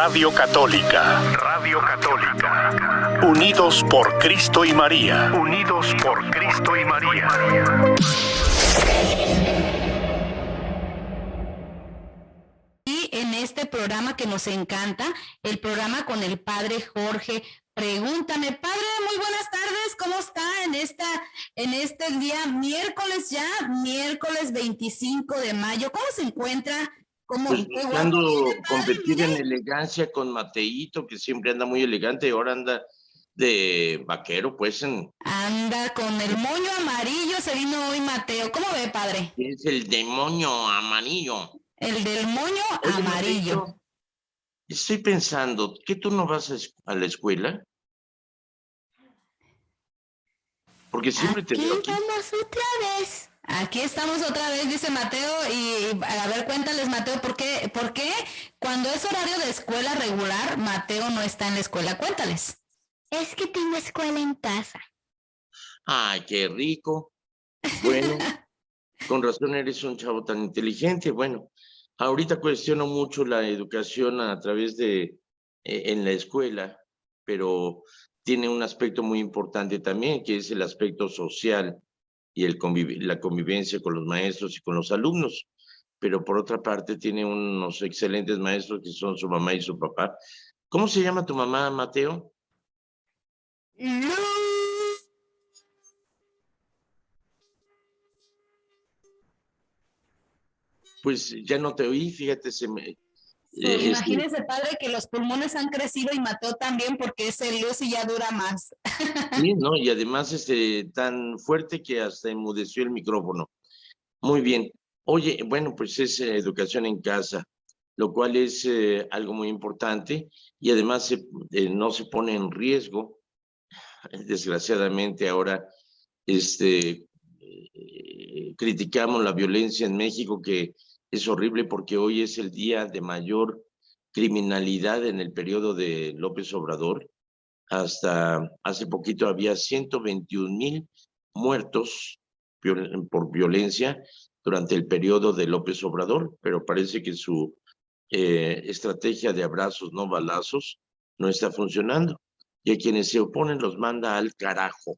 Radio Católica. Radio Católica. Unidos por Cristo y María. Unidos por Cristo y María. Y en este programa que nos encanta, el programa con el Padre Jorge. Pregúntame, Padre, muy buenas tardes, ¿cómo está en este día miércoles ya, miércoles 25 de mayo? ¿Cómo se encuentra? Pues buscando competir en elegancia con Mateito, que siempre anda muy elegante, y ahora anda de vaquero, pues. Anda con el moño amarillo, se vino hoy Mateo. ¿Cómo ve, Padre? Es el demonio amarillo. El del moño amarillo. Mateito, estoy pensando, ¿que tú no vas a la escuela? Porque siempre te veo aquí. Vamos otra vez. Aquí estamos otra vez, dice Mateo, y a ver, cuéntales, Mateo, ¿por qué cuando es horario de escuela regular, Mateo no está en la escuela? Cuéntales. Es que tengo escuela en casa. Ay, qué rico. Bueno, con razón eres un chavo tan inteligente. Bueno, ahorita cuestiono mucho la educación a través de en la escuela, pero tiene un aspecto muy importante también, que es el aspecto social y la convivencia con los maestros y con los alumnos. Pero por otra parte tiene unos excelentes maestros que son su mamá y su papá. ¿Cómo se llama tu mamá, Mateo? No. Pues ya no te oí, fíjate, Imagínese, padre, que los pulmones han crecido y Mateo también, porque ese luz y ya dura más. Sí, ¿no? Y además tan fuerte que hasta enmudeció el micrófono. Muy bien. Oye, bueno, pues es educación en casa, lo cual es algo muy importante y además no se pone en riesgo. Desgraciadamente ahora criticamos la violencia en México, que es horrible porque hoy es el día de mayor criminalidad en el periodo de López Obrador. Hasta hace poquito había 121,000 muertos por violencia durante el periodo de López Obrador, pero parece que su estrategia de abrazos, no balazos, no está funcionando. Y a quienes se oponen los manda al carajo,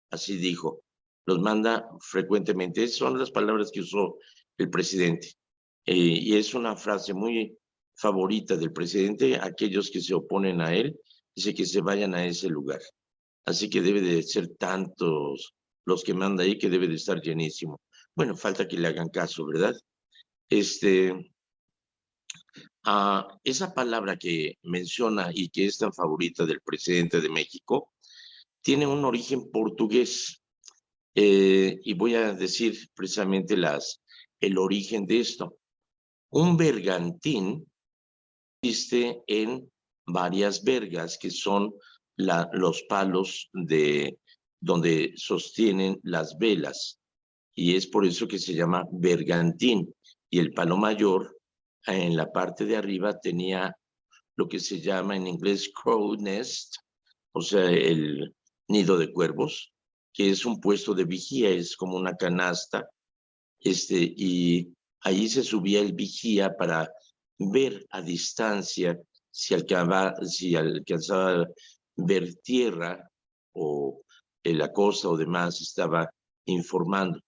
así dijo. Los manda frecuentemente. Esas son las palabras que usó el presidente. Y es una frase muy favorita del presidente. Aquellos que se oponen a él, dice que se vayan a ese lugar. Así que debe de ser tantos los que manda ahí que debe de estar llenísimo. Bueno, falta que le hagan caso, ¿verdad? Esa palabra que menciona y que es tan favorita del presidente de México tiene un origen portugués. Y voy a decir precisamente el origen de esto. Un bergantín existe en varias vergas, que son los palos donde sostienen las velas, y es por eso que se llama bergantín. Y el palo mayor, en la parte de arriba, tenía lo que se llama en inglés crow nest, o sea, el nido de cuervos, que es un puesto de vigía, es como una canasta, y ahí se subía el vigía para ver a distancia si alcanzaba a ver tierra o la costa o demás, estaba informando.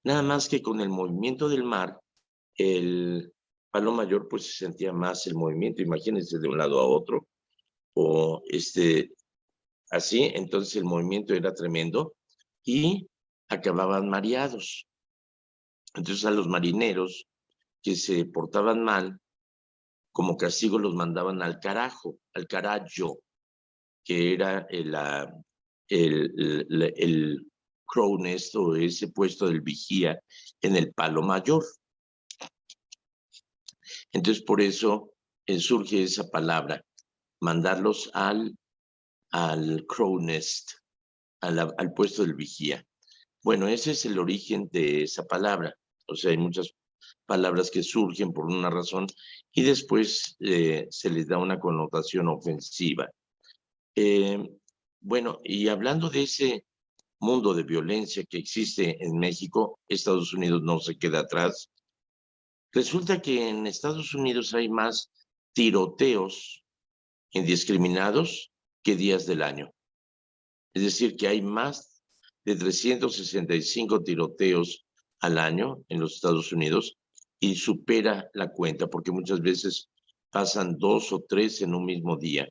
Nada más que con el movimiento del mar, el palo mayor pues se sentía más el movimiento, imagínense, de un lado a otro, o así, entonces el movimiento era tremendo y acababan mareados. Entonces a los marineros que se portaban mal, como castigo los mandaban al carajo, al carajo, que era el crow nest, o ese puesto del vigía en el palo mayor. Entonces por eso surge esa palabra, mandarlos al crow nest, al puesto del vigía. Bueno, ese es el origen de esa palabra. O sea, hay muchas palabras que surgen por una razón y después se les da una connotación ofensiva. Bueno, y hablando de ese mundo de violencia que existe en México, Estados Unidos no se queda atrás. Resulta que en Estados Unidos hay más tiroteos indiscriminados que días del año. Es decir, que hay más de 365 tiroteos al año en los Estados Unidos y supera la cuenta, porque muchas veces pasan 2 o 3 en un mismo día.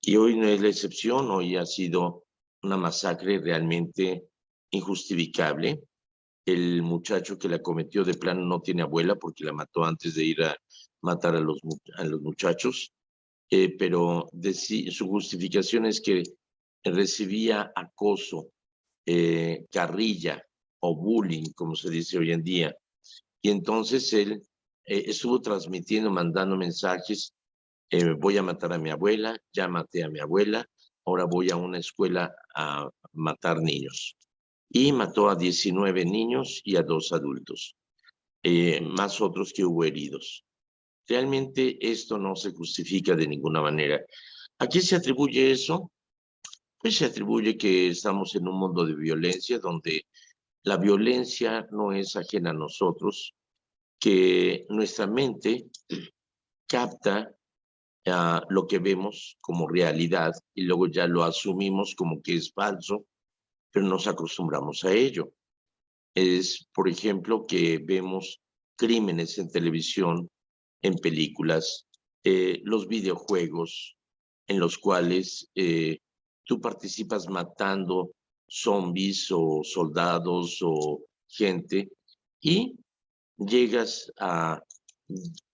Y hoy no es la excepción, hoy ha sido una masacre realmente injustificable. El muchacho que la cometió de plano no tiene abuela porque la mató antes de ir a matar a los muchachos, pero su justificación es que recibía acoso, carrilla o bullying, como se dice hoy en día. Y entonces él estuvo transmitiendo, mandando mensajes, voy a matar a mi abuela, ya maté a mi abuela, ahora voy a una escuela a matar niños. Y mató a 19 niños y a 2 adultos, más otros que hubo heridos. Realmente esto no se justifica de ninguna manera. ¿A qué se atribuye eso? Pues se atribuye que estamos en un mundo de violencia donde la violencia no es ajena a nosotros, que nuestra mente capta lo que vemos como realidad y luego ya lo asumimos como que es falso, pero nos acostumbramos a ello. Es, por ejemplo, que vemos crímenes en televisión, en películas, los videojuegos en los cuales tú participas matando zombies o soldados o gente y llegas a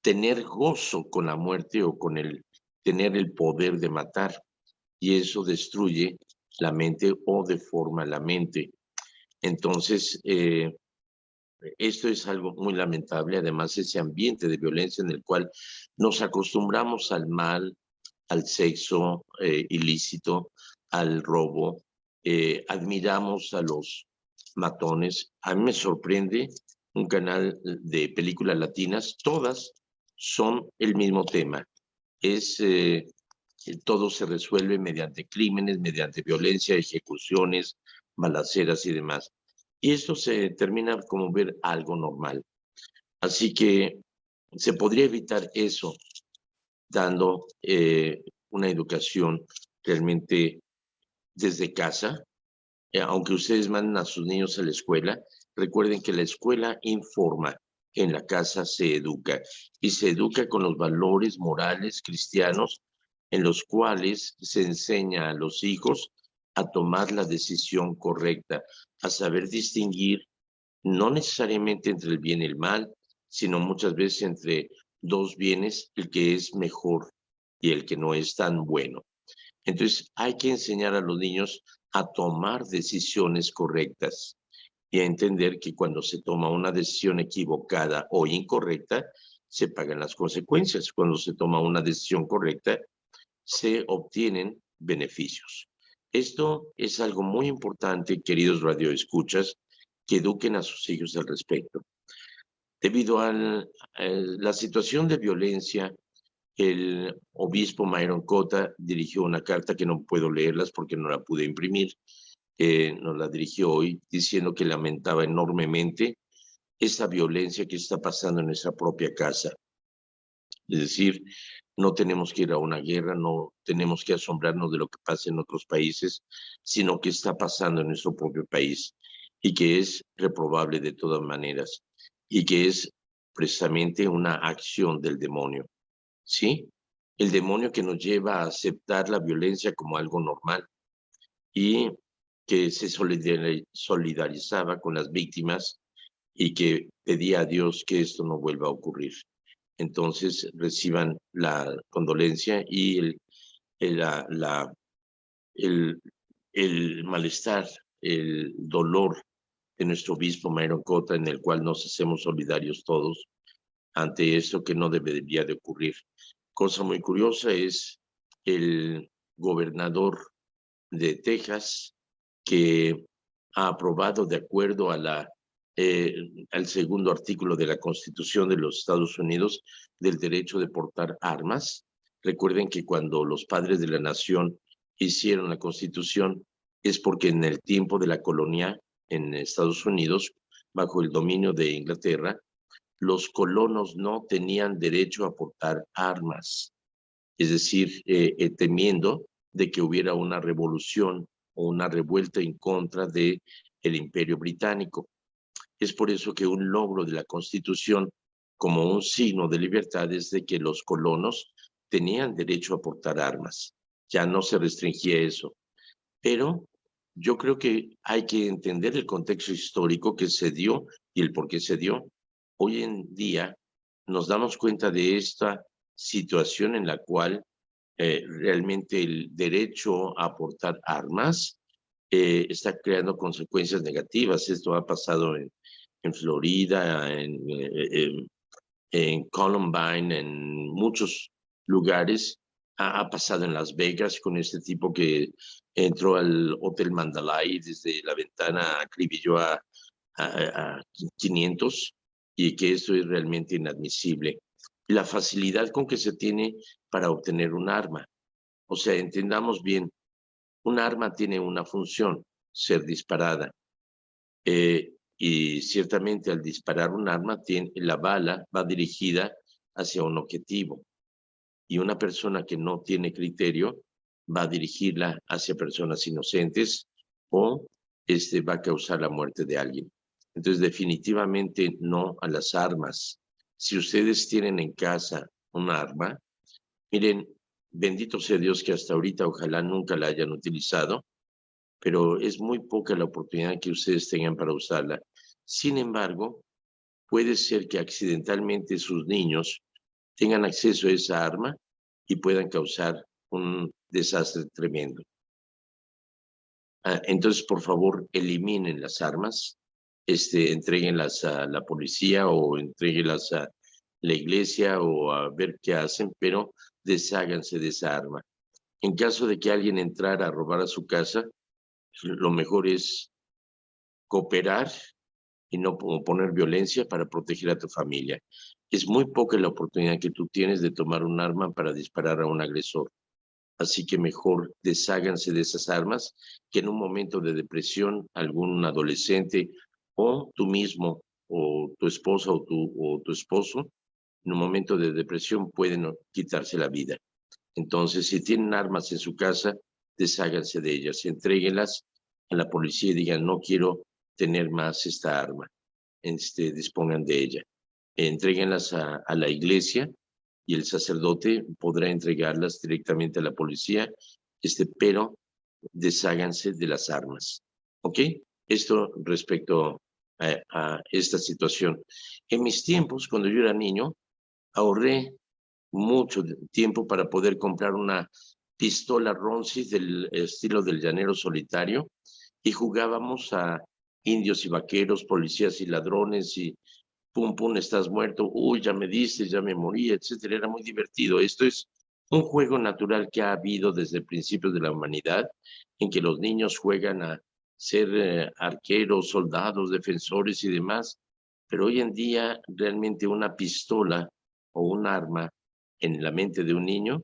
tener gozo con la muerte o con tener el poder de matar, y eso destruye la mente o deforma la mente. Entonces, esto es algo muy lamentable, además ese ambiente de violencia en el cual nos acostumbramos al mal, al sexo ilícito, al robo, admiramos a los matones. A mí me sorprende un canal de películas latinas, todas son el mismo tema. Todo se resuelve mediante crímenes, mediante violencia, ejecuciones, balaceras y demás. Y esto se termina como ver algo normal. Así que se podría evitar eso dando una educación realmente desde casa. Aunque ustedes manden a sus niños a la escuela, recuerden que la escuela informa, en la casa se educa, y se educa con los valores morales cristianos en los cuales se enseña a los hijos a tomar la decisión correcta, a saber distinguir no necesariamente entre el bien y el mal, sino muchas veces entre dos bienes, el que es mejor y el que no es tan bueno. Entonces hay que enseñar a los niños a tomar decisiones correctas y a entender que cuando se toma una decisión equivocada o incorrecta, se pagan las consecuencias. Cuando se toma una decisión correcta, se obtienen beneficios. Esto es algo muy importante, queridos radioescuchas, que eduquen a sus hijos al respecto. Debido a la situación de violencia, el obispo Myron Cota dirigió una carta que no puedo leerlas porque no la pude imprimir. Nos la dirigió hoy diciendo que lamentaba enormemente esta violencia que está pasando en nuestra propia casa. Es decir, no tenemos que ir a una guerra, no tenemos que asombrarnos de lo que pasa en otros países, sino que está pasando en nuestro propio país y que es reprobable de todas maneras y que es precisamente una acción del demonio, ¿sí? El demonio que nos lleva a aceptar la violencia como algo normal y que se solidarizaba con las víctimas y que pedía a Dios que esto no vuelva a ocurrir. Entonces reciban la condolencia y el malestar, el dolor de nuestro obispo Myron Cota, en el cual nos hacemos solidarios todos ante esto que no debería de ocurrir. Cosa muy curiosa es el gobernador de Texas que ha aprobado, de acuerdo a al segundo artículo de la Constitución de los Estados Unidos, del derecho de portar armas. Recuerden que cuando los padres de la nación hicieron la Constitución es porque en el tiempo de la colonia en Estados Unidos, bajo el dominio de Inglaterra, los colonos no tenían derecho a portar armas. es decir, temiendo de que hubiera una revolución o una revuelta en contra del Imperio Británico. Es por eso que un logro de la Constitución, como un signo de libertad, es de que los colonos tenían derecho a portar armas. Ya no se restringía eso. Pero yo creo que hay que entender el contexto histórico que se dio y el por qué se dio. Hoy en día nos damos cuenta de esta situación en la cual realmente el derecho a portar armas está creando consecuencias negativas. Esto ha pasado en Florida, en Columbine, en muchos lugares. Ha pasado en Las Vegas con este tipo que entró al Hotel Mandalay desde la ventana, acribilló a 500, y que esto es realmente inadmisible. La facilidad con que se tiene para obtener un arma. O sea, entendamos bien, un arma tiene una función, ser disparada. Y ciertamente al disparar un arma, la bala va dirigida hacia un objetivo. Y una persona que no tiene criterio va a dirigirla hacia personas inocentes o va a causar la muerte de alguien. Entonces, definitivamente no a las armas. Si ustedes tienen en casa un arma, miren, bendito sea Dios que hasta ahorita ojalá nunca la hayan utilizado, pero es muy poca la oportunidad que ustedes tengan para usarla. Sin embargo, puede ser que accidentalmente sus niños tengan acceso a esa arma y puedan causar un desastre tremendo. Entonces, por favor, eliminen las armas, entréguenlas a la policía o entréguenlas a la iglesia o a ver qué hacen, pero desháganse de esa arma. En caso de que alguien entrara a robar a su casa, lo mejor es cooperar y no poner violencia para proteger a tu familia. Es muy poca la oportunidad que tú tienes de tomar un arma para disparar a un agresor. Así que mejor desháganse de esas armas, que en un momento de depresión algún adolescente o tú mismo o tu esposa o tu esposo en un momento de depresión pueden quitarse la vida. Entonces, si tienen armas en su casa, desháganse de ellas, entréguenlas a la policía y digan, no quiero tener más esta arma, dispongan de ella. Entréguenlas a la iglesia y el sacerdote podrá entregarlas directamente a la policía, pero desháganse de las armas. ¿Ok? Esto respecto a esta situación. En mis tiempos, cuando yo era niño, ahorré mucho tiempo para poder comprar una pistola Roncis del estilo del llanero solitario y jugábamos a indios y vaqueros, policías y ladrones y pum, pum, estás muerto, uy, ya me diste, ya me morí, etcétera. Era muy divertido. Esto es un juego natural que ha habido desde el principio de la humanidad, en que los niños juegan a ser arqueros, soldados, defensores y demás, pero hoy en día realmente una pistola o un arma en la mente de un niño,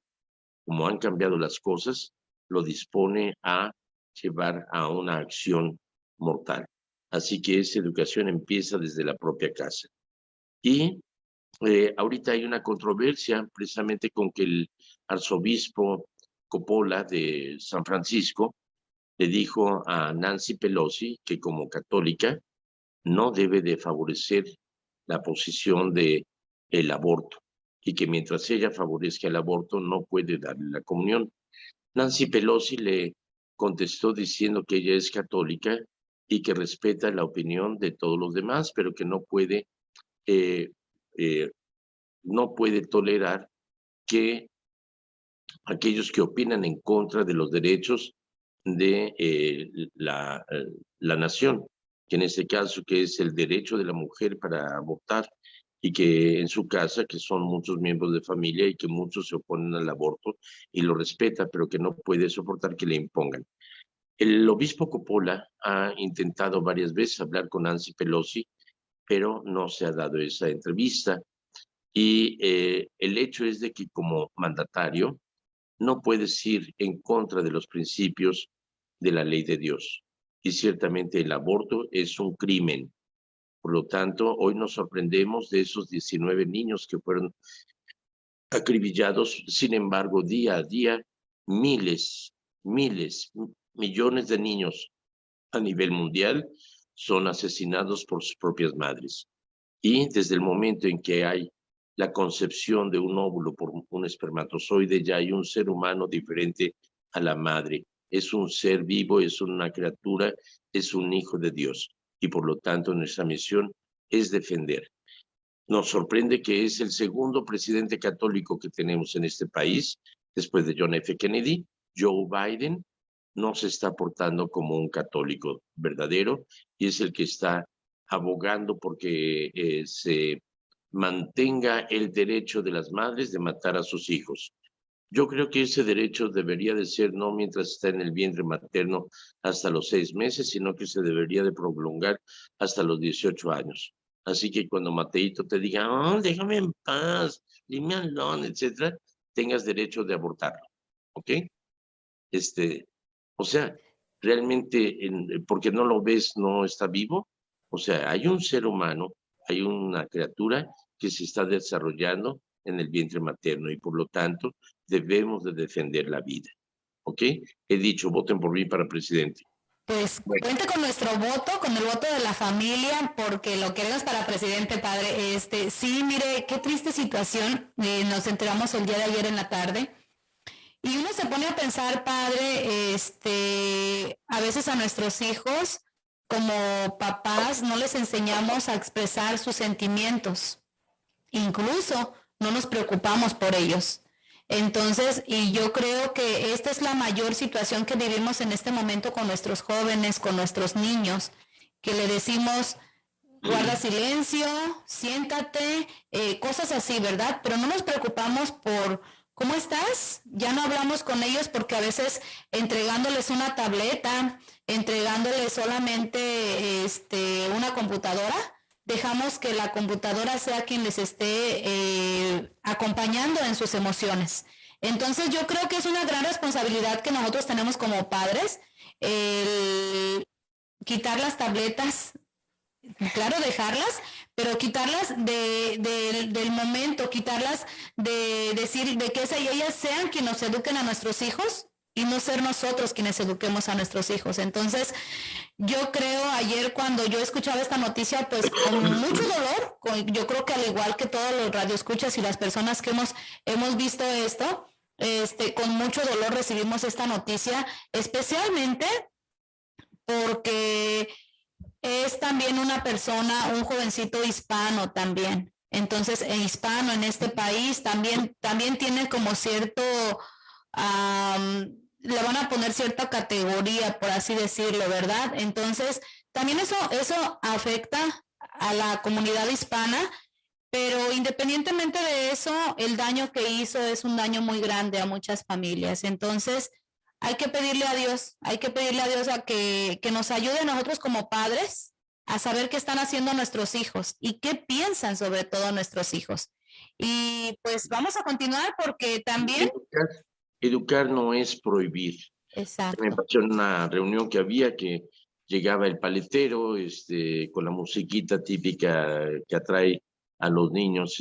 como han cambiado las cosas, lo dispone a llevar a una acción mortal. Así que esa educación empieza desde la propia casa. Y ahorita hay una controversia precisamente con que el arzobispo Coppola de San Francisco le dijo a Nancy Pelosi que como católica no debe de favorecer la posición del aborto y que mientras ella favorezca el aborto no puede darle la comunión. Nancy Pelosi le contestó diciendo que ella es católica y que respeta la opinión de todos los demás, pero que no puede tolerar que aquellos que opinan en contra de los derechos de la nación, que en este caso que es el derecho de la mujer para abortar, y que en su casa, que son muchos miembros de familia y que muchos se oponen al aborto y lo respeta, pero que no puede soportar que le impongan. El obispo Coppola ha intentado varias veces hablar con Nancy Pelosi, pero no se ha dado esa entrevista. Y el hecho es de que como mandatario no puedes ir en contra de los principios de la ley de Dios. Y ciertamente el aborto es un crimen. Por lo tanto, hoy nos sorprendemos de esos 19 niños que fueron acribillados. Sin embargo, día a día, miles, millones de niños a nivel mundial son asesinados por sus propias madres. Y desde el momento en que hay la concepción de un óvulo por un espermatozoide, ya hay un ser humano diferente a la madre. Es un ser vivo, es una criatura, es un hijo de Dios. Y por lo tanto, nuestra misión es defender. Nos sorprende que es el segundo presidente católico que tenemos en este país, después de John F. Kennedy. Joe Biden no se está portando como un católico verdadero y es el que está abogando porque se mantenga el derecho de las madres de matar a sus hijos. Yo creo que ese derecho debería de ser no mientras está en el vientre materno hasta los 6 meses, sino que se debería de prolongar hasta los 18 años. Así que cuando Mateito te diga, oh, déjame en paz, dime alone, etcétera, tengas derecho de abortarlo, ¿ok? O sea, realmente, porque no lo ves, no está vivo. O sea, hay un ser humano, hay una criatura que se está desarrollando en el vientre materno y por lo tanto debemos de defender la vida. ¿Ok? He dicho, voten por mí para presidente. Pues cuente con nuestro voto, con el voto de la familia, porque lo queremos para presidente, padre. Sí, mire, qué triste situación. Nos enteramos el día de ayer en la tarde. Y uno se pone a pensar, padre, a veces a nuestros hijos, como papás, no les enseñamos a expresar sus sentimientos. Incluso no nos preocupamos por ellos. Entonces, y yo creo que esta es la mayor situación que vivimos en este momento con nuestros jóvenes, con nuestros niños, que le decimos, guarda silencio, siéntate, cosas así, ¿verdad? Pero no nos preocupamos por ¿cómo estás? Ya no hablamos con ellos porque a veces entregándoles una tableta, entregándoles solamente una computadora, dejamos que la computadora sea quien les esté acompañando en sus emociones. Entonces yo creo que es una gran responsabilidad que nosotros tenemos como padres, quitar las tabletas, claro, dejarlas, pero quitarlas del momento, quitarlas de decir, de que ellas sean quienes nos eduquen a nuestros hijos y no ser nosotros quienes eduquemos a nuestros hijos. Entonces, yo creo ayer cuando yo escuchaba esta noticia, pues con mucho dolor, yo creo que al igual que todos los radioescuchas y las personas que hemos visto esto, con mucho dolor recibimos esta noticia, especialmente porque es también una persona, un jovencito hispano también. Entonces, hispano en este país también tiene como cierto, le van a poner cierta categoría, por así decirlo, ¿verdad? Entonces, también eso afecta a la comunidad hispana, pero independientemente de eso, el daño que hizo es un daño muy grande a muchas familias. Entonces, hay que pedirle a Dios a que nos ayude a nosotros como padres a saber qué están haciendo nuestros hijos y qué piensan sobre todo nuestros hijos. Y pues vamos a continuar porque también... Educar no es prohibir. Exacto. Me pasó en una reunión que había que llegaba el paletero con la musiquita típica que atrae a los niños,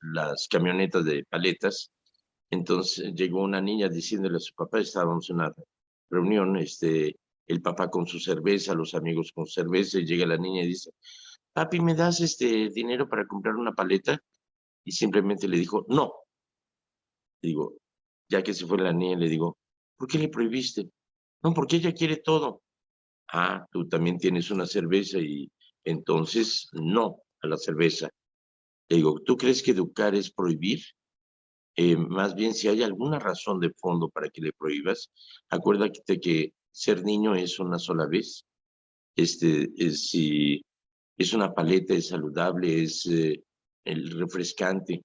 las camionetas de paletas. Entonces llegó una niña diciéndole a su papá, estábamos en una reunión, el papá con su cerveza, los amigos con cerveza, y llega la niña y dice, papi, ¿me das dinero para comprar una paleta? Y simplemente le dijo, no. Digo, ya que se fue la niña, le digo, ¿por qué le prohibiste? No, porque ella quiere todo. Ah, tú también tienes una cerveza y entonces no a la cerveza. Le digo, ¿tú crees que educar es prohibir? Más bien, si hay alguna razón de fondo para que le prohíbas, acuérdate que ser niño es una sola vez. Si es una paleta, es saludable, es el refrescante.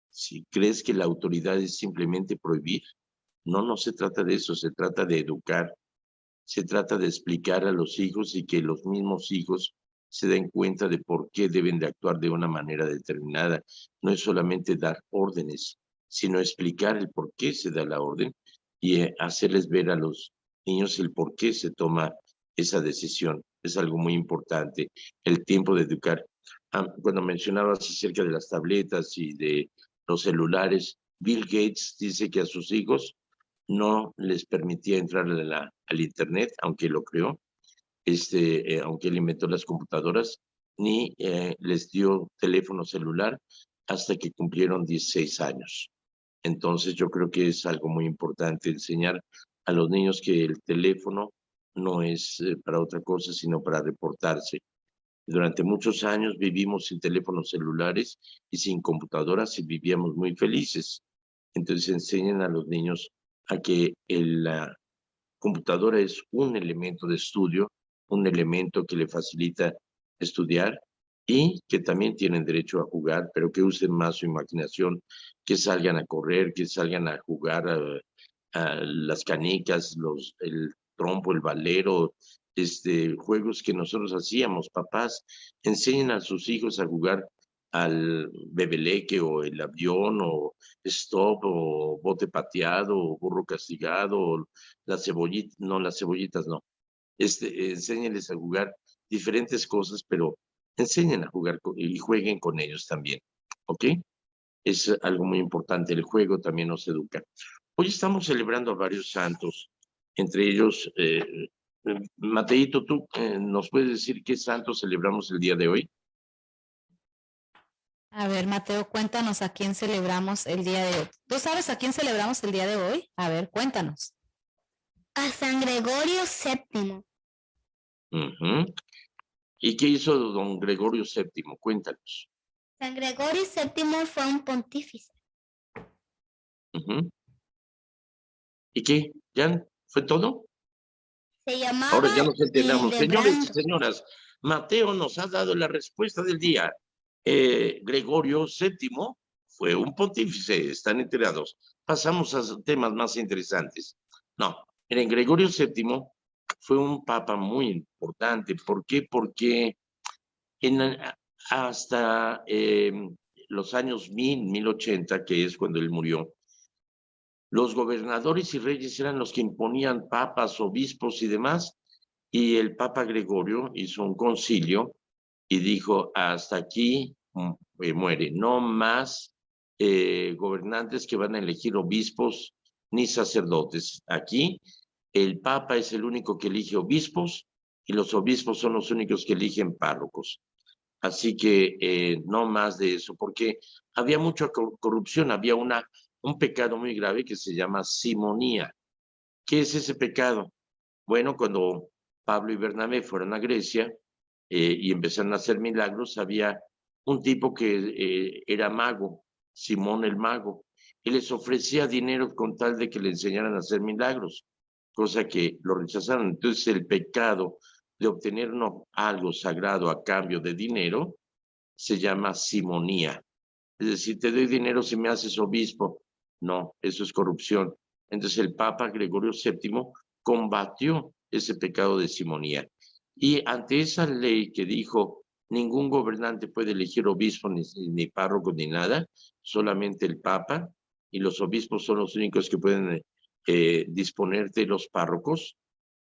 Si crees que la autoridad es simplemente prohibir, no se trata de eso, se trata de educar, se trata de explicar a los hijos y que los mismos hijos se den cuenta de por qué deben de actuar de una manera determinada. No es solamente dar órdenes, sino explicar el por qué se da la orden y hacerles ver a los niños el por qué se toma esa decisión. Es algo muy importante, el tiempo de educar. Cuando mencionabas acerca de las tabletas y de los celulares. Bill Gates dice que a sus hijos no les permitía entrar al Internet, aunque lo creó, aunque él inventó las computadoras, ni les dio teléfono celular hasta que cumplieron 16 años. Entonces yo creo que es algo muy importante enseñar a los niños que el teléfono no es para otra cosa, sino para reportarse. Durante muchos años vivimos sin teléfonos celulares y sin computadoras y vivíamos muy felices. Entonces enseñan a los niños a que la computadora es un elemento de estudio, un elemento que le facilita estudiar y que también tienen derecho a jugar, pero que usen más su imaginación, que salgan a correr, que salgan a jugar a las canicas, el trompo, el valero, juegos que nosotros hacíamos. Papás, enseñen a sus hijos a jugar al bebeleque o el avión o stop o bote pateado o burro castigado o las cebollitas, no, las cebollitas no. Enséñenles a jugar diferentes cosas, pero enseñen a jugar y jueguen con ellos también, ¿ok? Es algo muy importante, el juego también nos educa. Hoy estamos celebrando a varios santos, entre ellos, Mateito, ¿tú nos puedes decir qué santos celebramos el día de hoy? A ver, Mateo, cuéntanos a quién celebramos el día de hoy. ¿Tú sabes a quién celebramos el día de hoy? A ver, cuéntanos. A San Gregorio VII. ¿Y qué hizo don Gregorio VII? Cuéntanos. San Gregorio VII fue un pontífice. ¿Y qué? ¿Ya fue todo? Se llamaba... Ahora ya nos enteramos. Señores y señoras, Mateo nos ha dado la respuesta del día. Gregorio VII fue un pontífice, están enterados. Pasamos a temas más interesantes. No, miren, Gregorio VII fue un papa muy importante. ¿Por qué? Porque hasta los años 1080, que es cuando él murió, los gobernadores y reyes eran los que imponían papas, obispos y demás, y el papa Gregorio hizo un concilio y dijo, hasta aquí muere, no más gobernantes que van a elegir obispos ni sacerdotes. Aquí el papa es el único que elige obispos y los obispos son los únicos que eligen párrocos. Así que no más de eso, porque había mucha corrupción, había un pecado muy grave que se llama simonía. ¿Qué es ese pecado? Bueno, cuando Pablo y Bernabé fueron a Grecia y empezaron a hacer milagros, había un tipo que era mago, Simón el mago, y les ofrecía dinero con tal de que le enseñaran a hacer milagros, cosa que lo rechazaron. Entonces el pecado de obtener algo sagrado a cambio de dinero se llama simonía. Es decir, te doy dinero si me haces obispo. No, eso es corrupción. Entonces el Papa Gregorio VII combatió ese pecado de simonía. Y ante esa ley que dijo, ningún gobernante puede elegir obispo ni párroco ni nada, solamente el Papa, y los obispos son los únicos que pueden disponer de los párrocos.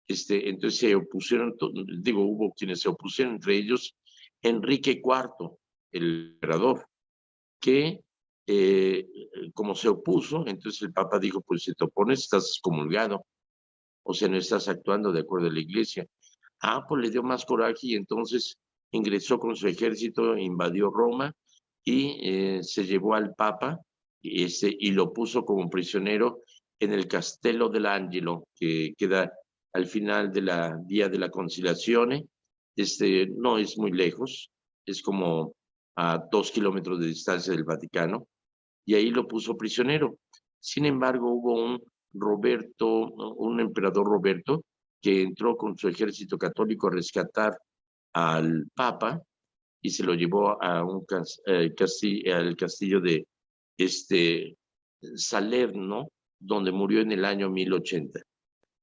Entonces se opusieron, hubo quienes se opusieron, entre ellos Enrique IV, el emperador, que como se opuso, entonces el Papa dijo, pues si te opones estás excomulgado, o sea, no estás actuando de acuerdo a la iglesia. Pues le dio más coraje y entonces ingresó con su ejército, invadió Roma y se llevó al Papa y lo puso como prisionero en el Castello dell'Angelo, que queda al final de la Vía de la Conciliazione. No es muy lejos, es como a 2 kilómetros de distancia del Vaticano, y ahí lo puso prisionero. Sin embargo, hubo un emperador Roberto, que entró con su ejército católico a rescatar al Papa y se lo llevó a al castillo de Salerno, donde murió en el año 1080.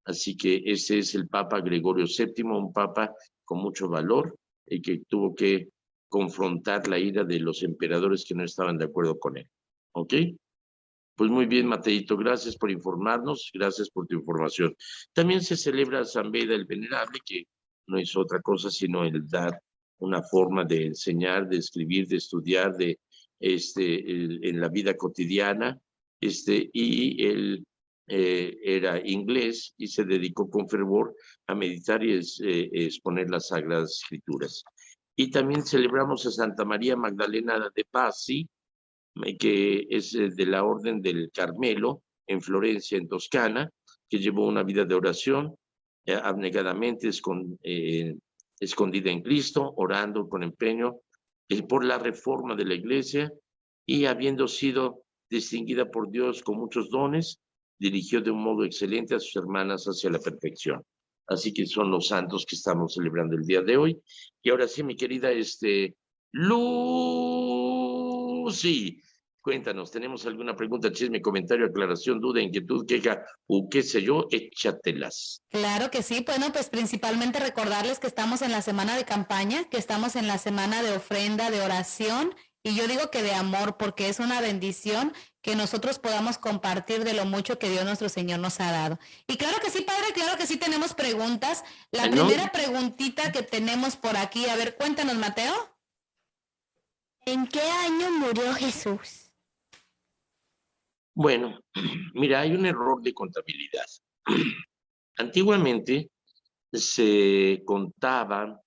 Así que ese es el Papa Gregorio VII, un papa con mucho valor y que tuvo que confrontar la ira de los emperadores que no estaban de acuerdo con él. ¿Ok? Pues muy bien, Mateito, gracias por informarnos, gracias por tu información. También se celebra San Beda el Venerable, que no es otra cosa sino el dar una forma de enseñar, de escribir, de estudiar, de en la vida cotidiana, y él era inglés y se dedicó con fervor a meditar y exponer las Sagradas Escrituras. Y también celebramos a Santa María Magdalena de Pazzi, que es de la Orden del Carmelo, en Florencia, en Toscana, que llevó una vida de oración, abnegadamente escondida en Cristo, orando con empeño por la reforma de la Iglesia, y habiendo sido distinguida por Dios con muchos dones, dirigió de un modo excelente a sus hermanas hacia la perfección. Así que son los santos que estamos celebrando el día de hoy. Y ahora sí, mi querida Lucy, cuéntanos, ¿tenemos alguna pregunta, chisme, comentario, aclaración, duda, inquietud, queja o qué sé yo? Échatelas. Claro que sí, bueno, pues principalmente recordarles que estamos en la semana de campaña, que estamos en la semana de ofrenda, de oración, y yo digo que de amor, porque es una bendición que nosotros podamos compartir de lo mucho que Dios nuestro Señor nos ha dado. Y claro que sí, Padre, claro que sí tenemos preguntas. La primera preguntita que tenemos por aquí, a ver, cuéntanos, Mateo. ¿En qué año murió Jesús? Bueno, mira, hay un error de contabilidad. Antiguamente se contaba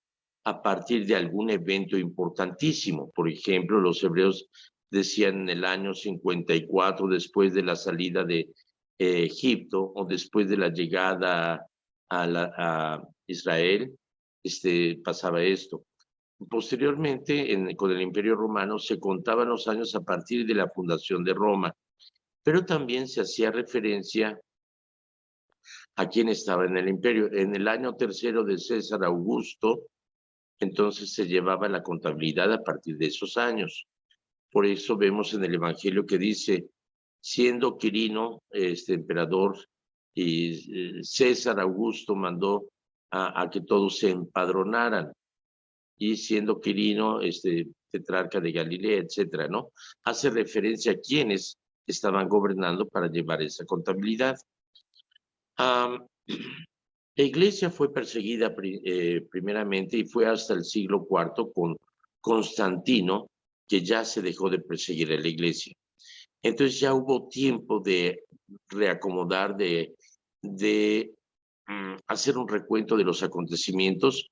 a partir de algún evento importantísimo. Por ejemplo, los hebreos decían en el año 54, después de la salida de Egipto, o después de la llegada a Israel, pasaba esto. Posteriormente, con el Imperio Romano, se contaban los años a partir de la fundación de Roma, pero también se hacía referencia a quién estaba en el imperio. En el año tercero de César Augusto, entonces se llevaba la contabilidad a partir de esos años. Por eso vemos en el Evangelio que dice, siendo Quirino, emperador, y César Augusto mandó a que todos se empadronaran, y siendo Quirino, tetrarca de Galilea, etcétera, ¿no? Hace referencia a quienes estaban gobernando para llevar esa contabilidad. La Iglesia fue perseguida primeramente y fue hasta el siglo IV con Constantino, que ya se dejó de perseguir a la Iglesia. Entonces ya hubo tiempo de reacomodar, de hacer un recuento de los acontecimientos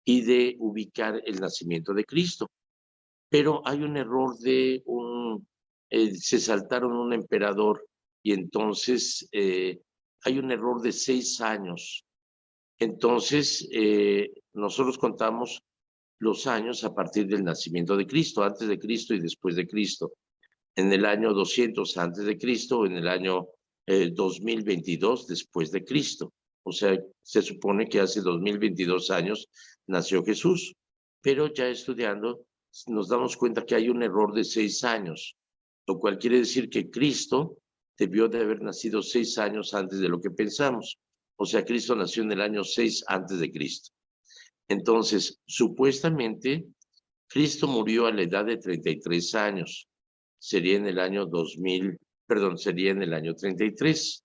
y de ubicar el nacimiento de Cristo. Pero hay un error se saltaron un emperador y entonces hay un error de 6 años. Entonces, nosotros contamos los años a partir del nacimiento de Cristo, antes de Cristo y después de Cristo. En el año 200 antes de Cristo, o en el año 2022 después de Cristo. O sea, se supone que hace 2022 años nació Jesús. Pero ya estudiando, nos damos cuenta que hay un error de 6 años, lo cual quiere decir que Cristo debió de haber nacido 6 años antes de lo que pensamos. O sea, Cristo nació en el año 6 antes de Cristo. Entonces, supuestamente, Cristo murió a la edad de 33 años. Sería en el año sería en el año 33.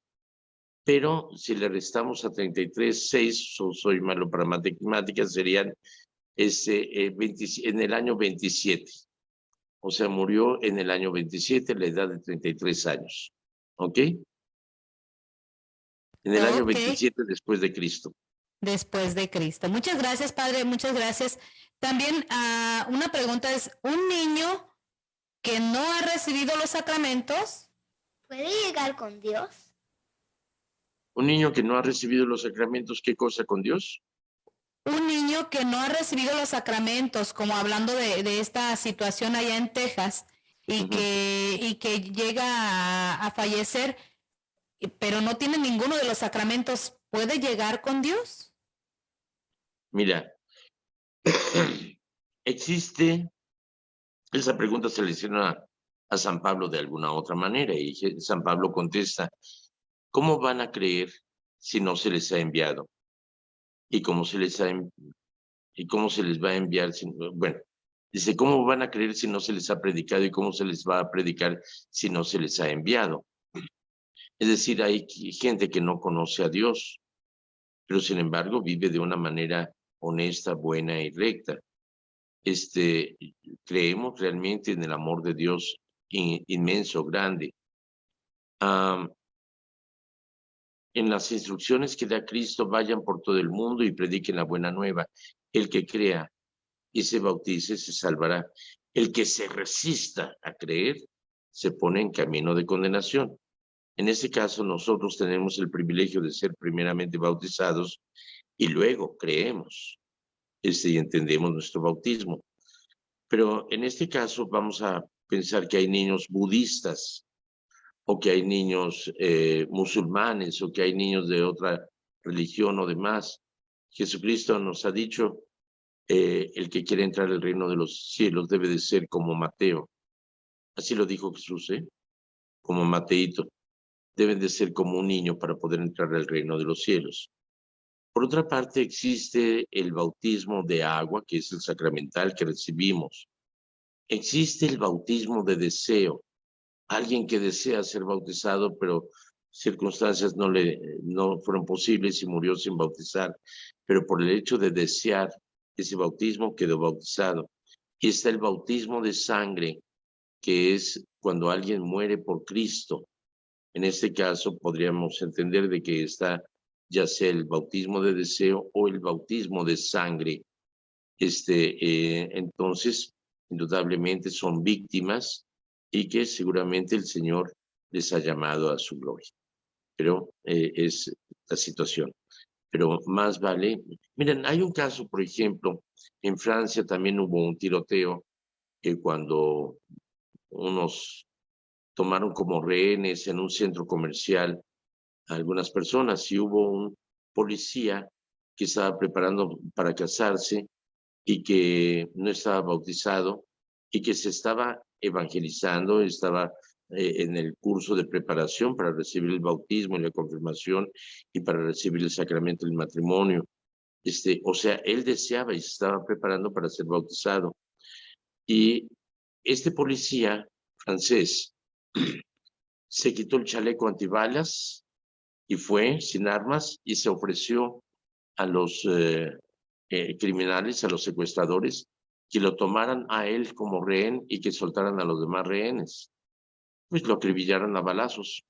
Pero si le restamos a 33, 6, soy malo para matemáticas, serían en el año 27. O sea, murió en el año 27, a la edad de 33 años. ¿Ok? En el año 27 después de Cristo. Después de Cristo. Muchas gracias, Padre, muchas gracias. También una pregunta es, ¿un niño que no ha recibido los sacramentos puede llegar con Dios? ¿Un niño que no ha recibido los sacramentos, qué cosa con Dios? Un niño que no ha recibido los sacramentos, como hablando de esta situación allá en Texas, y que llega a fallecer, pero no tiene ninguno de los sacramentos, ¿puede llegar con Dios? Mira, existe, esa pregunta se le hicieron a San Pablo de alguna otra manera, y San Pablo contesta, ¿cómo van a creer si no se les ha enviado? ¿Y cómo se les va a enviar? Bueno, dice, ¿cómo van a creer si no se les ha predicado? ¿Y cómo se les va a predicar si no se les ha enviado? Es decir, hay gente que no conoce a Dios, pero sin embargo vive de una manera honesta, buena y recta. creemos realmente en el amor de Dios inmenso, grande. En las instrucciones que da Cristo, vayan por todo el mundo y prediquen la buena nueva. El que crea y se bautice se salvará. El que se resista a creer se pone en camino de condenación. En este caso, nosotros tenemos el privilegio de ser primeramente bautizados y luego creemos y entendemos nuestro bautismo. Pero en este caso vamos a pensar que hay niños budistas, o que hay niños musulmanes, o que hay niños de otra religión o demás. Jesucristo nos ha dicho, el que quiere entrar al reino de los cielos debe de ser como Mateo. Así lo dijo Jesús, como Mateito. Deben de ser como un niño para poder entrar al reino de los cielos. Por otra parte, existe el bautismo de agua, que es el sacramental que recibimos. Existe el bautismo de deseo. Alguien que desea ser bautizado, pero circunstancias no fueron posibles y murió sin bautizar. Pero por el hecho de desear ese bautismo, quedó bautizado. Y está el bautismo de sangre, que es cuando alguien muere por Cristo. En este caso podríamos entender de que está ya sea el bautismo de deseo o el bautismo de sangre. Entonces, indudablemente son víctimas y que seguramente el Señor les ha llamado a su gloria. Pero es la situación. Pero más vale... Miren, hay un caso, por ejemplo, en Francia también hubo un tiroteo cuando unos tomaron como rehenes en un centro comercial a algunas personas y hubo un policía que estaba preparando para casarse y que no estaba bautizado y que se estaba evangelizando, estaba en el curso de preparación para recibir el bautismo y la confirmación y para recibir el sacramento del matrimonio. O sea, él deseaba y se estaba preparando para ser bautizado. Y este policía francés se quitó el chaleco antibalas y fue sin armas y se ofreció a los criminales, a los secuestradores, que lo tomaran a él como rehén y que soltaran a los demás rehenes. Pues lo acribillaron a balazos.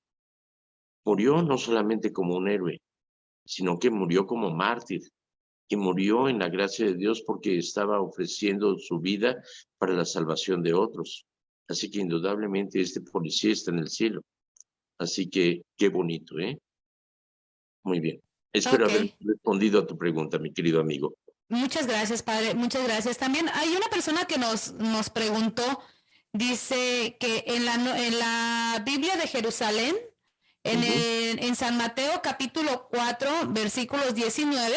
Murió no solamente como un héroe, sino que murió como mártir, y murió en la gracia de Dios porque estaba ofreciendo su vida para la salvación de otros. Así que indudablemente este policía está en el cielo. Así que qué bonito, ¿eh? Muy bien. Espero haber respondido a tu pregunta, mi querido amigo. Muchas gracias, padre. Muchas gracias. También hay una persona que nos preguntó, dice que en la Biblia de Jerusalén, en San Mateo capítulo 4, versículos 19,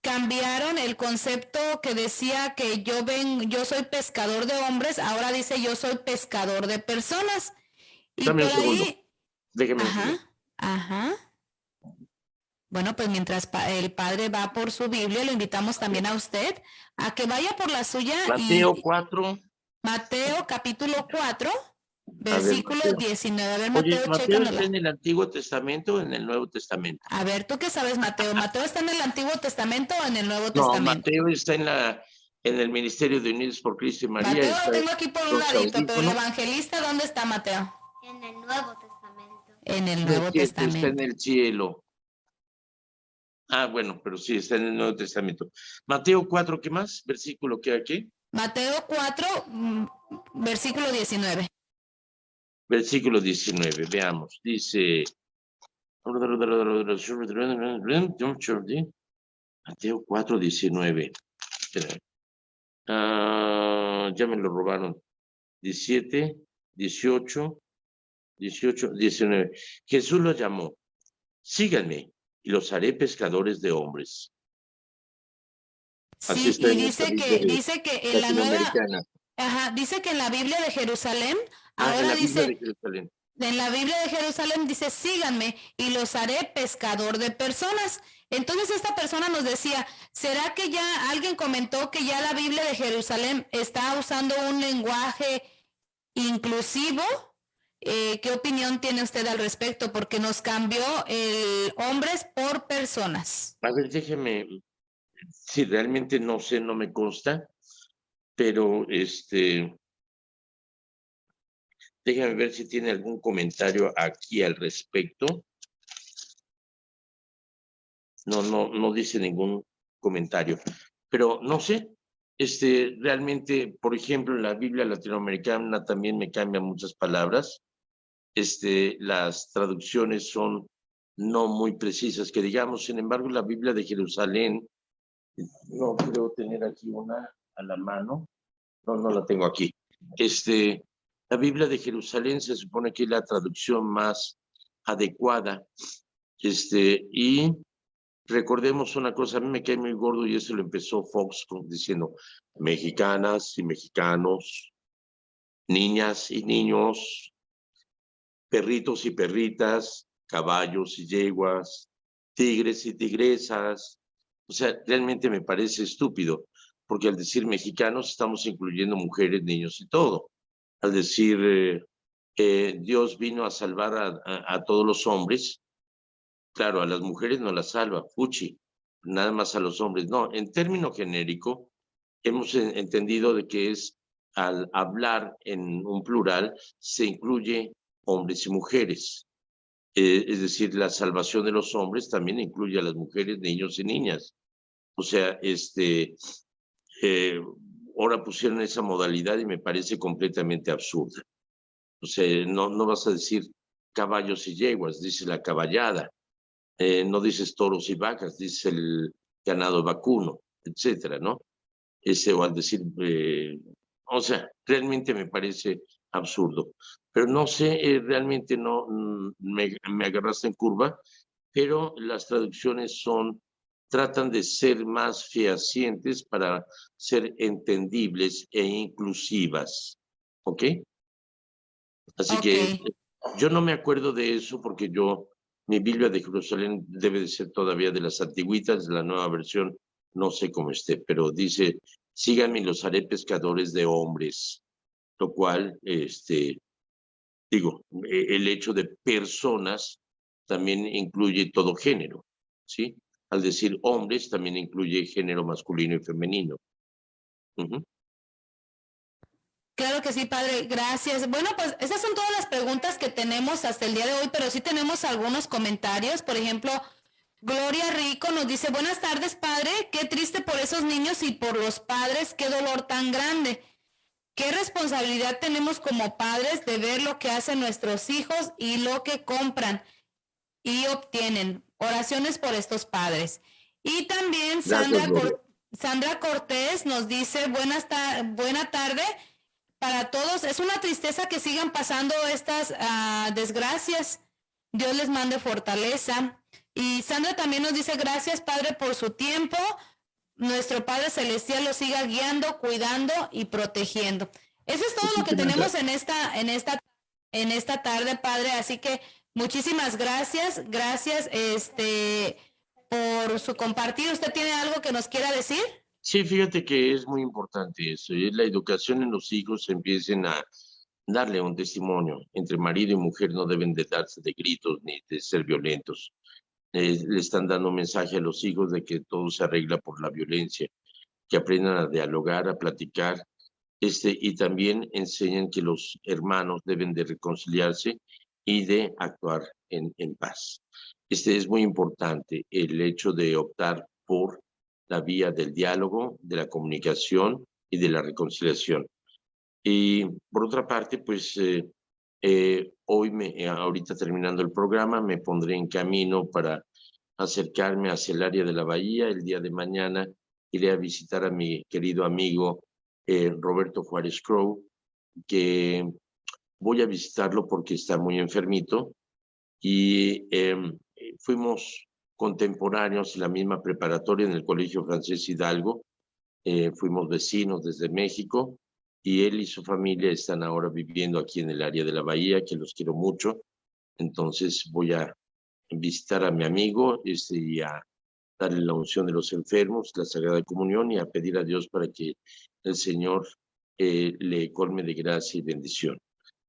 cambiaron el concepto que decía que yo soy pescador de hombres, ahora dice yo soy pescador de personas. Y dame por un segundo. ahí... Déjeme Ajá. Bueno, pues mientras el padre va por su Biblia, lo invitamos también a usted a que vaya por la suya. Mateo 4. Mateo capítulo 4, versículo 19. A ver, Oye, Mateo, ¿Mateo chécanosla. está en el Antiguo Testamento o en el Nuevo Testamento? A ver, ¿tú qué sabes, Mateo? ¿Mateo está en el Antiguo Testamento o en el Nuevo Testamento? No, Mateo está en el Ministerio de Unidos por Cristo y María. Mateo lo tengo aquí por un ladito, pero el evangelista, ¿dónde está Mateo? En el Nuevo Testamento. En el Nuevo Testamento. Está en el cielo. Ah, bueno, pero sí, está en el Nuevo Testamento. Mateo 4, ¿qué más? Versículo que aquí. Mateo 4, versículo 19. Versículo 19, veamos. Dice... Mateo 4, 19. Ya me lo robaron. 17, 18, 19. Jesús los llamó. Síganme y los haré pescadores de hombres. Así Sí, está y dice que en la nueva... Ajá, dice que en la Biblia de Jerusalén, ahora dice... En la Biblia de Jerusalén dice, síganme y los haré pescador de personas. Entonces esta persona nos decía, ¿será que ya alguien comentó que ya la Biblia de Jerusalén está usando un lenguaje inclusivo? ¿Qué opinión tiene usted al respecto? Porque nos cambió el hombres por personas. A ver, déjeme, si realmente no sé, no me consta, pero déjame ver si tiene algún comentario aquí al respecto. No dice ningún comentario, pero no sé, realmente, por ejemplo, en la Biblia latinoamericana también me cambian muchas palabras. Las traducciones son no muy precisas, que digamos. Sin embargo, la Biblia de Jerusalén, no creo tener aquí una a la mano, no la tengo aquí. La Biblia de Jerusalén se supone que es la traducción más adecuada, y recordemos una cosa, a mí me cae muy gordo, y eso lo empezó Fox diciendo: mexicanas y mexicanos, niñas y niños, perritos y perritas, caballos y yeguas, tigres y tigresas. O sea, realmente me parece estúpido, porque al decir mexicanos estamos incluyendo mujeres, niños y todo. Al decir Dios vino a salvar a todos los hombres, claro, a las mujeres no las salva, fuchi, nada más a los hombres. No, en término genérico, hemos entendido de que es, al hablar en un plural, se incluye hombres y mujeres. Es decir, la salvación de los hombres también incluye a las mujeres, niños y niñas. O sea, ahora pusieron esa modalidad y me parece completamente absurda. O sea, no vas a decir caballos y yeguas, dice la caballada. No dices toros y vacas, dice el ganado vacuno, etcétera, ¿no? O al decir, o sea, realmente me parece absurdo. Pero no sé, realmente no, me agarraste en curva, pero las traducciones tratan de ser más fehacientes para ser entendibles e inclusivas, ¿ok? Así que Ok. yo no me acuerdo de eso, porque mi Biblia de Jerusalén debe de ser todavía de las antiguitas. La nueva versión no sé cómo esté, pero dice: síganme y los haré pescadores de hombres, lo cual, digo, el hecho de personas también incluye todo género, ¿sí? Al decir hombres también incluye género masculino y femenino. Uh-huh. Claro que sí, padre, gracias. Bueno, pues esas son todas las preguntas que tenemos hasta el día de hoy, pero sí tenemos algunos comentarios. Por ejemplo, Gloria Rico nos dice: buenas tardes, padre, qué triste por esos niños y por los padres, qué dolor tan grande. ¿Qué responsabilidad tenemos como padres de ver lo que hacen nuestros hijos y lo que compran y obtienen? Oraciones por estos padres. Y también Gracias, Gloria. Sandra Cortés nos dice: buena tarde para todos. Es una tristeza que sigan pasando estas desgracias. Dios les mande fortaleza. Y Sandra también nos dice: gracias, Padre, por su tiempo. Nuestro Padre Celestial los siga guiando, cuidando y protegiendo. Eso es todo lo que Muchísimas tenemos gracias. en esta tarde, Padre. Así que muchísimas gracias. Gracias por su compartir. ¿Usted tiene algo que nos quiera decir? Sí, fíjate que es muy importante eso, y la educación en los hijos. Empiecen a darle un testimonio. Entre marido y mujer no deben de darse de gritos ni de ser violentos. Le están dando un mensaje a los hijos de que todo se arregla por la violencia, que aprendan a dialogar, a platicar, y también enseñan que los hermanos deben de reconciliarse y de actuar en paz. Es muy importante el hecho de optar por la vía del diálogo, de la comunicación y de la reconciliación. Y por otra parte, pues hoy, ahorita terminando el programa, me pondré en camino para acercarme hacia el área de la bahía. El día de mañana iré a visitar a mi querido amigo Roberto Juárez Crow, que voy a visitarlo porque está muy enfermito, y fuimos contemporáneos en la misma preparatoria en el Colegio Francés Hidalgo. Fuimos vecinos desde México, y él y su familia están ahora viviendo aquí en el área de la bahía, que los quiero mucho. Entonces voy a visitar a mi amigo, y a darle la unción de los enfermos, la Sagrada Comunión, y a pedir a Dios para que el Señor le colme de gracia y bendición.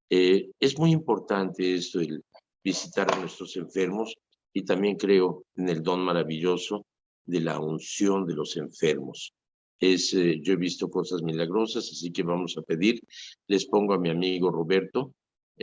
Es muy importante esto, el visitar a nuestros enfermos, y también creo en el don maravilloso de la unción de los enfermos. yo he visto cosas milagrosas, así que vamos a pedir, les pongo a mi amigo Roberto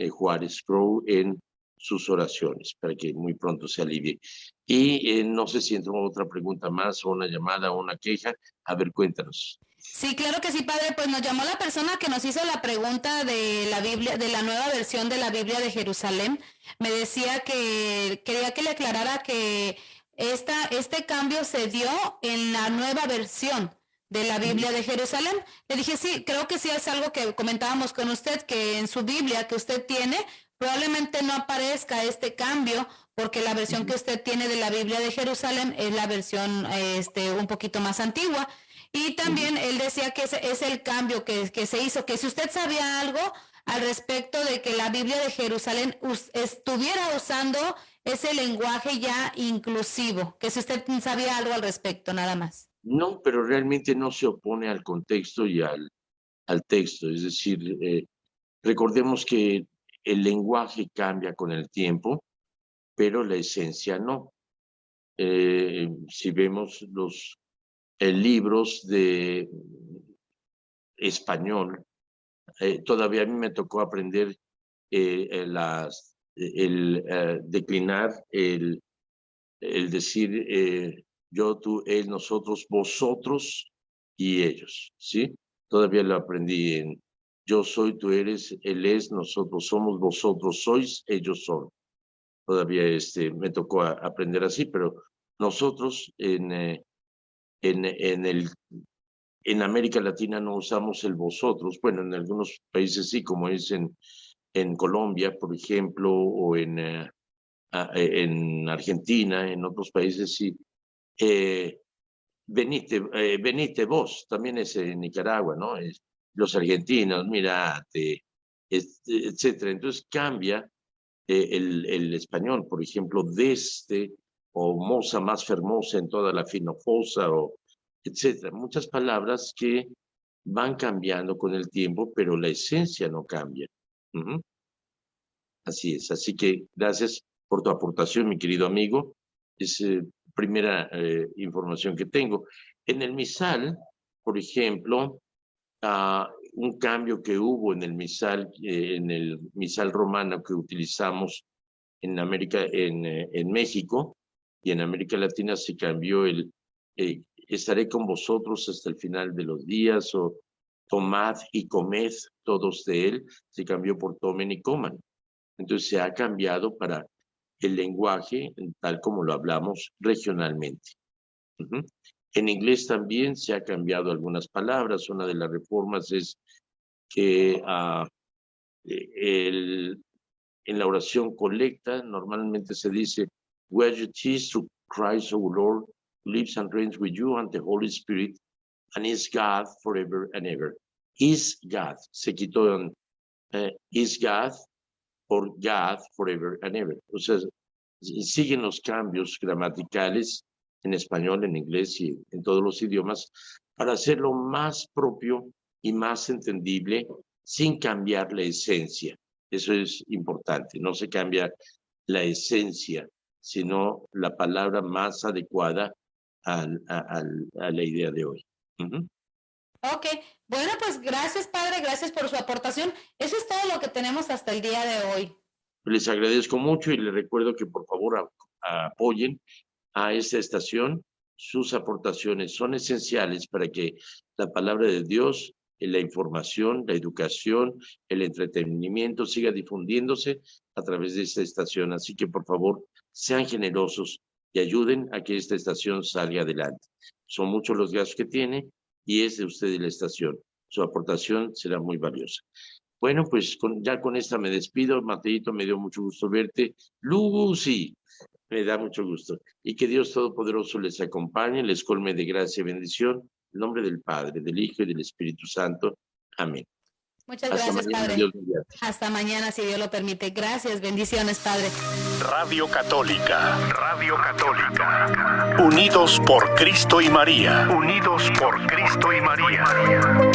Juárez Crow en sus oraciones, para que muy pronto se alivie. Y no sé si entró otra pregunta más, o una llamada, o una queja. A ver, cuéntanos. Sí, claro que sí, padre. Pues nos llamó la persona que nos hizo la pregunta de la Biblia, de la nueva versión de la Biblia de Jerusalén. Me decía que quería que le aclarara que este cambio se dio en la nueva versión de la Biblia de Jerusalén. Le dije, sí, creo que sí es algo que comentábamos con usted, que en su Biblia que usted tiene, probablemente no aparezca este cambio, porque la versión que usted tiene de la Biblia de Jerusalén es la versión un poquito más antigua. Y también él decía que ese es el cambio que se hizo, que si usted sabía algo al respecto de que la Biblia de Jerusalén estuviera usando ese lenguaje ya inclusivo, que si usted sabía algo al respecto, nada más. No, pero realmente no se opone al contexto y al texto. Es decir, recordemos que el lenguaje cambia con el tiempo, pero la esencia no. Si vemos los libros de español, todavía a mí me tocó aprender declinar, el decir yo, tú, él, nosotros, vosotros y ellos, ¿sí? Todavía lo aprendí en yo soy, tú eres, él es, nosotros somos, vosotros sois, ellos son. Todavía me tocó aprender así, pero nosotros en América Latina no usamos el vosotros. Bueno, en algunos países sí, como es en Colombia, por ejemplo, o en Argentina, en otros países sí. Venite vos, también es en Nicaragua, ¿no? Los argentinos, mirate, etcétera. Entonces cambia el español, por ejemplo, desde, o moza más fermosa en toda la finofosa, o etcétera. Muchas palabras que van cambiando con el tiempo, pero la esencia no cambia. Así es. Así que gracias por tu aportación, mi querido amigo. Es primera información que tengo. En el misal, por ejemplo, un cambio que hubo en el misal romano que utilizamos en México y en América Latina, se cambió el estaré con vosotros hasta el final de los días, o tomad y comed todos de él, se cambió por tomen y coman. Entonces se ha cambiado para el lenguaje tal como lo hablamos regionalmente. En inglés también se ha cambiado algunas palabras. Una de las reformas es que en la oración colecta normalmente se dice where you teach through Christ our Lord lives and reigns with you and the Holy Spirit and is God forever and ever. Is God. Se quitó is God por God forever and ever. O sea, siguen los cambios gramaticales en español, en inglés y en todos los idiomas para hacerlo más propio y más entendible sin cambiar la esencia. Eso es importante. No se cambia la esencia, sino la palabra más adecuada a la idea de hoy. Ok, bueno, pues gracias, padre, gracias por su aportación. Eso es todo lo que tenemos hasta el día de hoy. Les agradezco mucho y les recuerdo que por favor apoyen a esta estación. Sus aportaciones son esenciales para que la palabra de Dios, la información, la educación, el entretenimiento siga difundiéndose a través de esta estación. Así que por favor sean generosos y ayuden a que esta estación salga adelante. Son muchos los gastos que tiene y es de ustedes la estación. Su aportación será muy valiosa. Bueno, pues ya con esta me despido. Mateito, me dio mucho gusto verte. Lucy, me da mucho gusto. Y que Dios Todopoderoso les acompañe, les colme de gracia y bendición. En nombre del Padre, del Hijo y del Espíritu Santo. Amén. Muchas gracias, Padre. Hasta mañana, si Dios lo permite. Gracias, bendiciones, Padre. Radio Católica, Radio Católica. Unidos por Cristo y María. Unidos por Cristo y María.